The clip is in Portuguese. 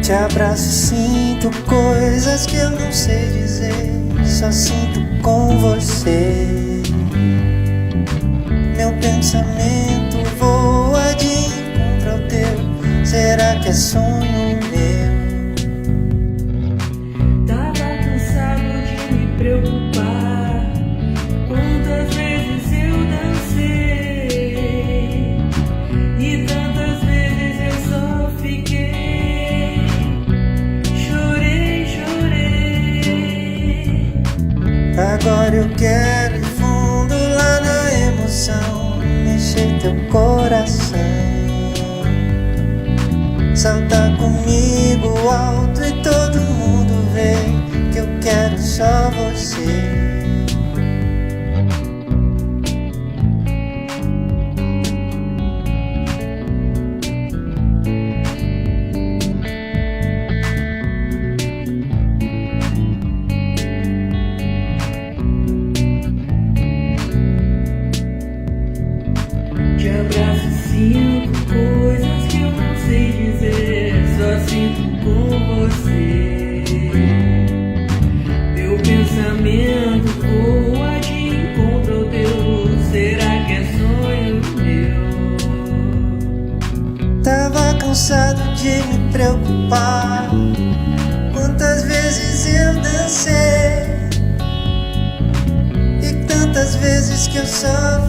Te abraço e sinto coisas que eu não sei dizer, só sinto com você. Meu pensamento voa de encontro ao teu. Será que é sonho meu? Tava cansado de me preocupar. Quantas vezes eu dancei e tantas vezes eu só fiquei. Chorei, chorei. Agora eu quero ir fundo lá na emoção, mexer teu coração. Salta comigo alto e todo mundo vê que eu quero só você. Te abraço e sinto coisas que eu não sei dizer, só sinto com você. Meu pensamento voa de encontro ao teu. Será que é sonho meu? Tava cansado de me preocupar. Quantas vezes eu dancei e tantas vezes que eu só